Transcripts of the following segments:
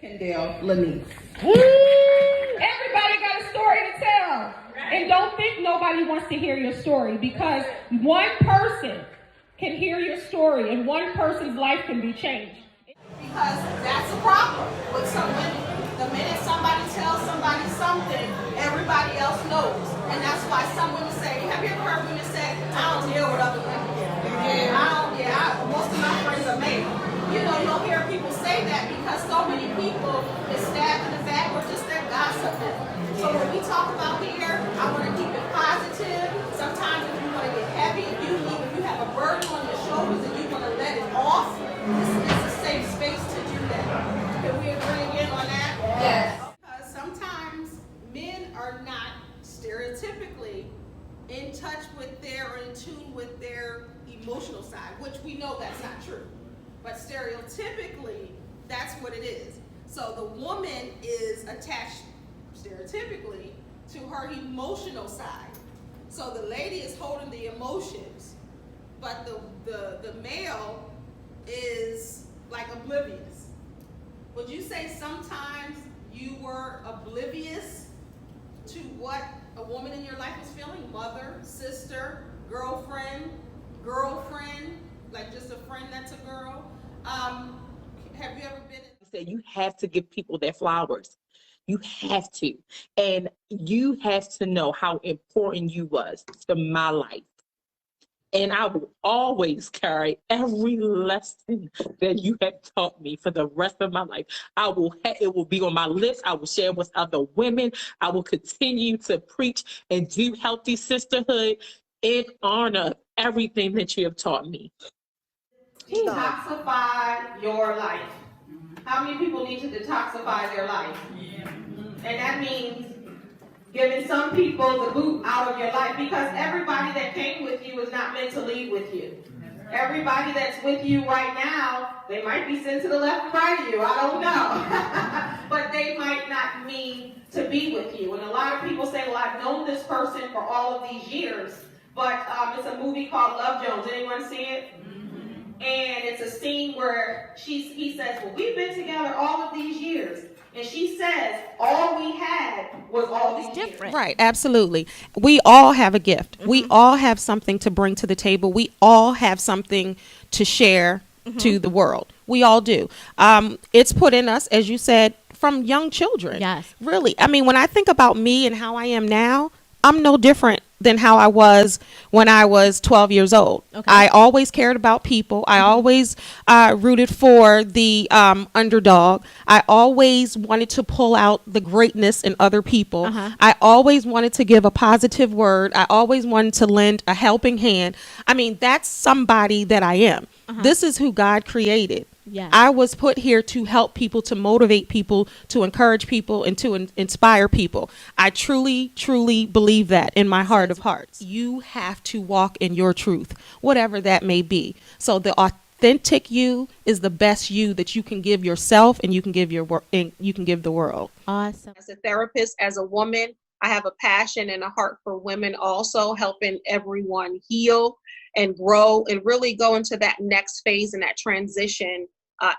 Kendell Lenice. Everybody got a story to tell. And don't think nobody wants to hear your story, because one person can hear your story and one person's life can be changed. Because that's a problem with some women. The minute somebody tells somebody something, everybody else knows. And that's why some women say, have you ever heard women say, I don't deal with other women? Most of my friends are male. You know, you'll hear people say that because so many people get stabbed in the back or just they're gossiping. So when we talk about here, I want to keep it positive. Sometimes if you want to get heavy, if you have a burden on your shoulders and you want to let it off, this is a safe space to do that. Can we agree again on that? Yes. Because sometimes men are not stereotypically in touch with or in tune with their emotional side, which we know that's not true. But stereotypically, that's what it is. So the woman is attached stereotypically to her emotional side. So the lady is holding the emotions, but the male is like oblivious. Would you say sometimes you were oblivious to what a woman in your life was feeling? Mother, sister, girlfriend, like just a friend that's a girl? Have you ever been in? You have to give people their flowers. You have to. And you have to know how important you was to my life. And I will always carry every lesson that you have taught me for the rest of my life. It will be on my lips. I will share with other women. I will continue to preach and do healthy sisterhood in honor of everything that you have taught me. Detoxify your life. How many people need to detoxify their life? And that means giving some people the boot out of your life, because everybody that came with you is not meant to leave with you. Everybody that's with you right now, they might be sent to the left and right of you, I don't know. But they might not mean to be with you. And a lot of people say, well, I've known this person for all of these years, but it's a movie called Love Jones. Anyone see it? And it's a scene where he says, well, we've been together all of these years. And she says, all we had was all these different. Right, absolutely. We all have a gift. We all have something to bring to the table. We all have something to share to the world. We all do. It's put in us, as you said, from young children. Yes. Really. I mean, when I think about me and how I am now, I'm no different than how I was when I was 12 years old. Okay. I always cared about people. I always rooted for the underdog. I always wanted to pull out the greatness in other people. I always wanted to give a positive word. I always wanted to lend a helping hand. I mean, that's somebody that I am. This is who God created. Yes. I was put here to help people, to motivate people, to encourage people, and to inspire people. I truly, truly believe that in my heart of hearts. You have to walk in your truth, whatever that may be. So the authentic you is the best you that you can give yourself, and you can give you can give the world. Awesome. As a therapist, as a woman, I have a passion and a heart for women also, helping everyone heal and grow and really go into that next phase and that transition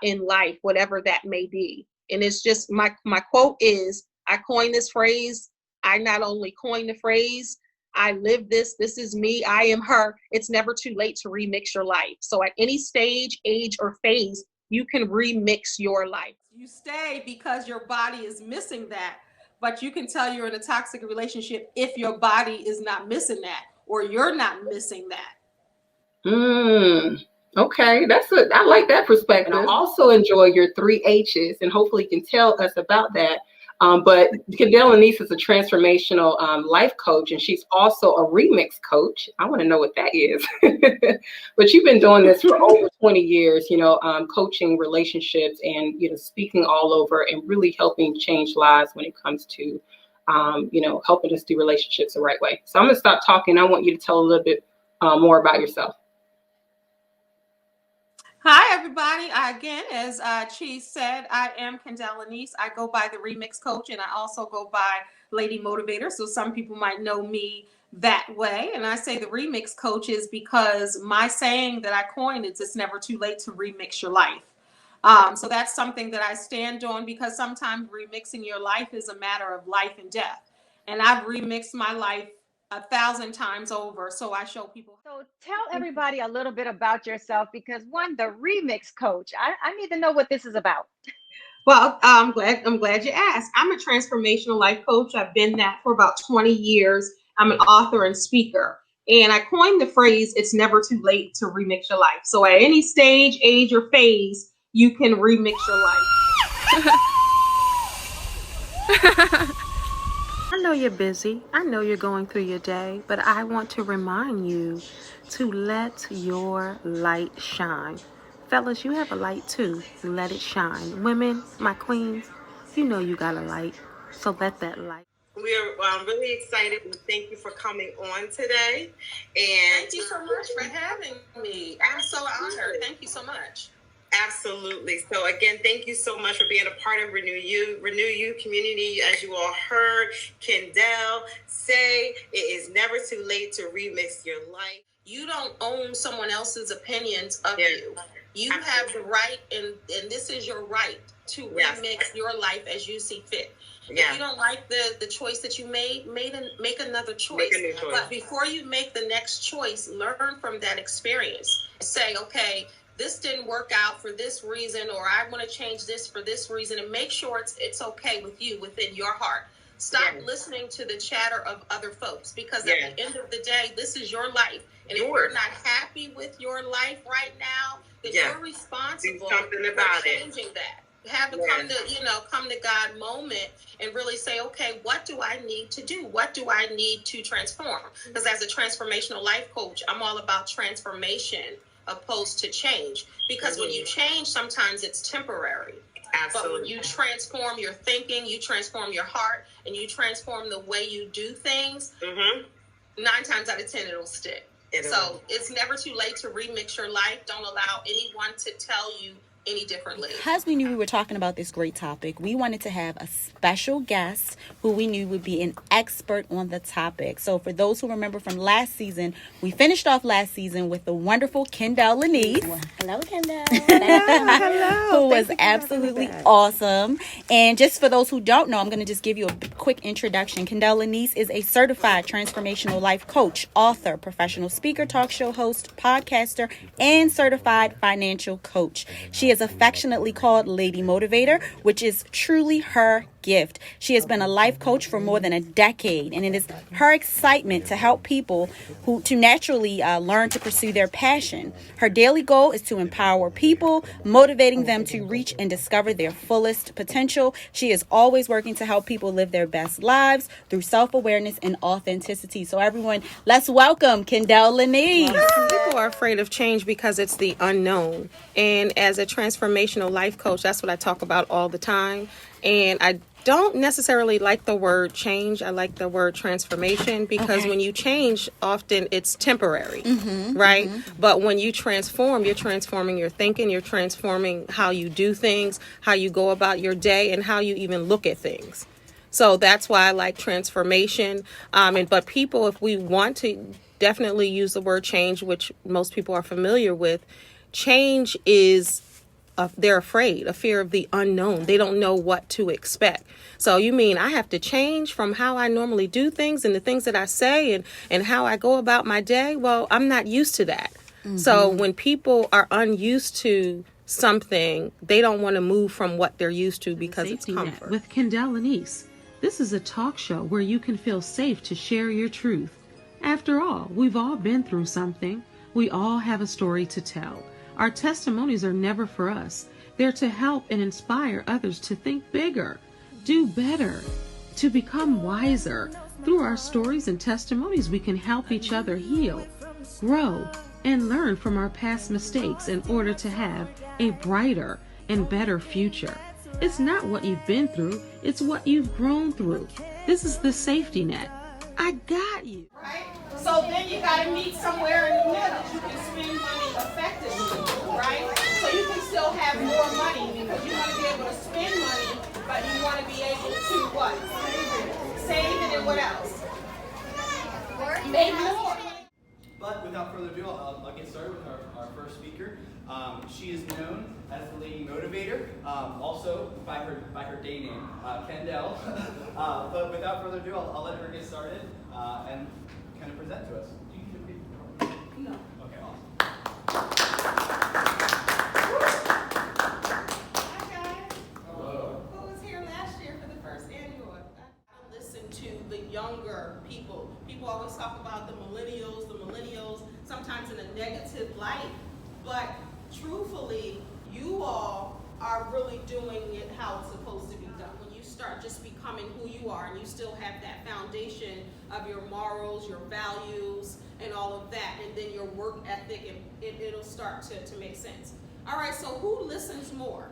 in life, whatever that may be. And it's just my quote is, I coined this phrase. I not only coined the phrase, I live this. This is me. I am her. It's never too late to remix your life. So at any stage, age, or phase, you can remix your life. You stay because your body is missing that, but you can tell you're in a toxic relationship if your body is not missing that, or you're not missing that. Okay, I like that perspective. And I also enjoy your 3 H's, and hopefully you can tell us about that. But Kendell Lenice is a transformational life coach, and she's also a remix coach. I want to know what that is. But you've been doing this for over 20 years, coaching relationships and, speaking all over and really helping change lives when it comes to, helping us do relationships the right way. So I'm going to stop talking. I want you to tell a little bit more about yourself. Hi, everybody. Again, as Cheese said, I am Kendell Lenice. I go by the Remix Coach, and I also go by Lady Motivator. So some people might know me that way. And I say the Remix Coach is because my saying that I coined is, it's never too late to remix your life. So that's something that I stand on, because sometimes remixing your life is a matter of life and death. And I've remixed my life 1,000 times over. So I show people. So tell everybody a little bit about yourself, because the remix coach. I need to know what this is about. Well, I'm glad you asked. I'm a transformational life coach. I've been that for about 20 years. I'm an author and speaker. And I coined the phrase, it's never too late to remix your life. So at any stage, age, or phase, you can remix your life. I know you're busy. I know you're going through your day, but I want to remind you to let your light shine. Fellas, you have a light too. Let it shine. Women, my queens, you know you got a light, so let that light. We're really excited. Thank you for coming on today. And Thank you so much for having me. I'm so honored. Thank you so much. Absolutely. So again, thank you so much for being a part of Renew You community. As you all heard Kendell say, it is never too late to remix your life. You don't own someone else's opinions of you. You Absolutely. have the right, and this is your right to remix your life as you see fit. If you don't like the choice that you made make another choice. Make a new choice. But before you make the next choice, learn from that experience. Say, okay, this didn't work out for this reason, or I want to change this for this reason, and make sure it's okay with you within your heart. Stop listening to the chatter of other folks, because at the end of the day, this is your life. And if you're not happy with your life right now, then you're responsible for changing that. Have a come to God moment and really say, okay, what do I need to do? What do I need to transform? Because as a transformational life coach, I'm all about transformation opposed to change. Because when you change, sometimes it's temporary. Absolutely. But when you transform your thinking, you transform your heart, and you transform the way you do things, 9 times out of 10, it'll stick. So it's never too late to remix your life. Don't allow anyone to tell you any differently. Because we knew we were talking about this great topic, we wanted to have a special guest who we knew would be an expert on the topic. So for those who remember from last season, we finished off last season with the wonderful Kendell Lenice. Hello, Kendell. Who was absolutely awesome. And just for those who don't know, I'm going to just give you a quick introduction. Kendell Lenice is a certified transformational life coach, author, professional speaker, talk show host, podcaster, and certified financial coach. She is affectionately called Lady Motivator, which is truly her gift. She has been a life coach for more than a decade, and it is her excitement to help people who to naturally learn to pursue their passion. Her daily goal is to empower people, motivating them to reach and discover their fullest potential. She is always working to help people live their best lives through self-awareness and authenticity. So everyone, let's welcome Kendell Lenice. People are afraid of change because it's the unknown. And as a transformational life coach, that's what I talk about all the time. And I don't necessarily like the word change. I like the word transformation, because when you change, often it's temporary, right? But when you transform, you're transforming your thinking, you're transforming how you do things, how you go about your day, and how you even look at things. So that's why I like transformation. But people, if we want to definitely use the word change, which most people are familiar with, change is they're afraid, a fear of the unknown. They don't know what to expect. So you mean I have to change from how I normally do things and the things that I say and how I go about my day? Well, I'm not used to that. So when people are unused to something, they don't want to move from what they're used to because it's comfort. With Kendell Lenice, this is a talk show where you can feel safe to share your truth. After all, we've all been through something. We all have a story to tell. Our testimonies are never for us. They're to help and inspire others to think bigger, do better, to become wiser. Through our stories and testimonies, we can help each other heal, grow, and learn from our past mistakes in order to have a brighter and better future. It's not what you've been through, it's what you've grown through. This is the safety net. I got you. Right? So then you got to meet somewhere in the middle that you can spend money effectively, right? So you can still have more money, because you want to be able to spend money, but you want to be able to what? Save it, and what else? Make more. But without further ado, I'll get started with our first speaker. She is known as the Lady Motivator. Motivator, also by her day name, Kendell. But without further ado, I'll let her get started and kind of present to us. Do you need to read? No. Okay, awesome. Hi guys. Hello. Who was here last year for the first annual? I listen to the younger people. People always talk about the millennials, sometimes in a negative light, but truthfully, you all are really doing it how it's supposed to be done. When you start just becoming who you are and you still have that foundation of your morals, your values, and all of that, and then your work ethic, it'll start to make sense. All right, so who listens more,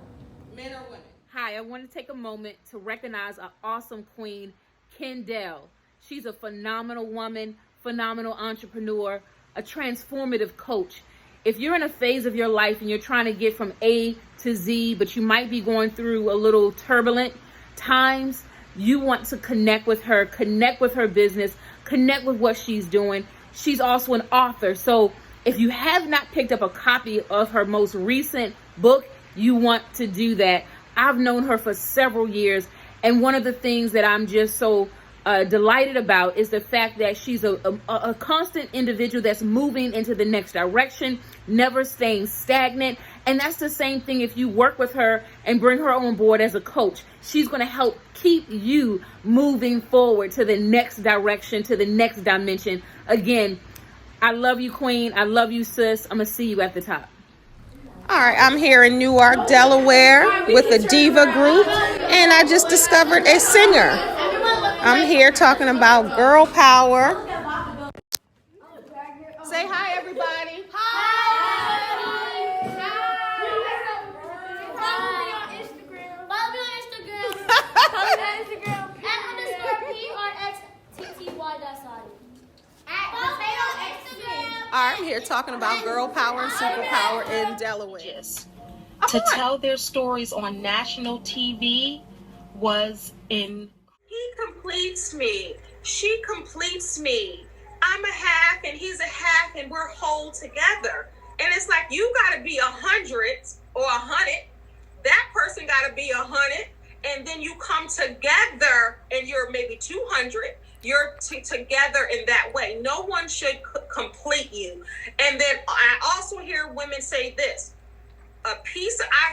men or women? Hi, I want to take a moment to recognize our awesome queen, Kendell. She's a phenomenal woman, phenomenal entrepreneur, a transformative coach. If you're in a phase of your life and you're trying to get from A to Z, but you might be going through a little turbulent times, you want to connect with her business, connect with what she's doing. She's also an author. So if you have not picked up a copy of her most recent book, you want to do that. I've known her for several years. And one of the things that I'm just so delighted about is the fact that she's a constant individual that's moving into the next direction, never staying stagnant. And that's the same thing if you work with her and bring her on board as a coach. She's going to help keep you moving forward to the next direction, to the next dimension. Again, I love you, queen. I love you, sis. I'm going to see you at the top. All right, I'm here in Newark, Delaware with the Diva Group, and I just discovered a singer. I'm here talking about girl power. Say hi, everybody. Hi. Follow me on Instagram. Follow me on Instagram. @_PRXTTY. I'm here talking about girl power and superpower in Delaware. To tell their stories on national TV was in. He completes me. She completes me. I'm a half and he's a half and we're whole together. And it's like you gotta be 100 or 100. That person gotta be 100. And then you come together and you're maybe 200. You're together in that way. No one should complete you. And then I also hear women say this. I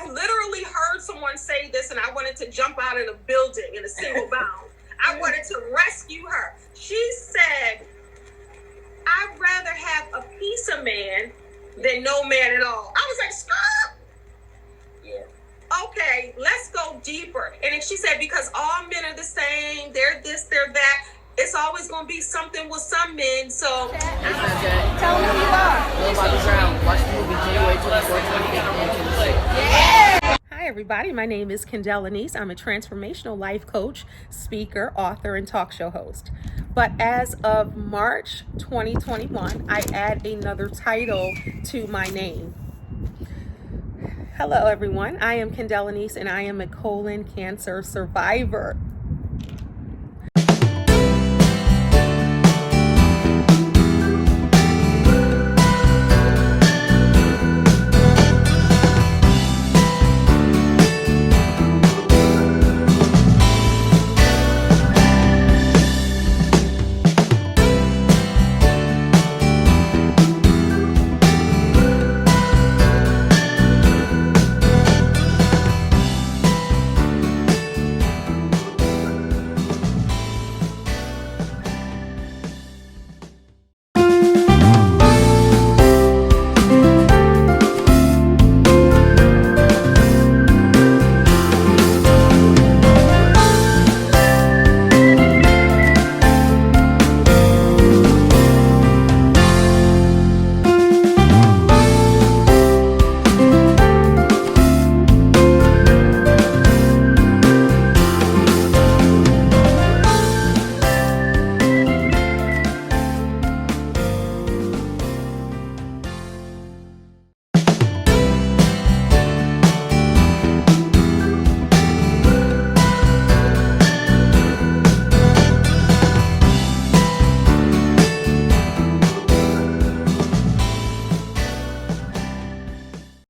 literally heard someone say this and I wanted to jump out of the building in a single bound. I wanted to rescue her. She said, I'd rather have a piece of man than no man at all. I was like, stop. Yeah. Okay, let's go deeper. And then she said, because all men are the same, they're this, they're that. It's always going to be something with some men, so. Tell me who you are. Watch the movie January 24th. Hi, everybody. My name is Kendell Lenice. I'm a transformational life coach, speaker, author, and talk show host. But as of March 2021, I add another title to my name. Hello, everyone. I am Kendell Lenice, and I am a colon cancer survivor.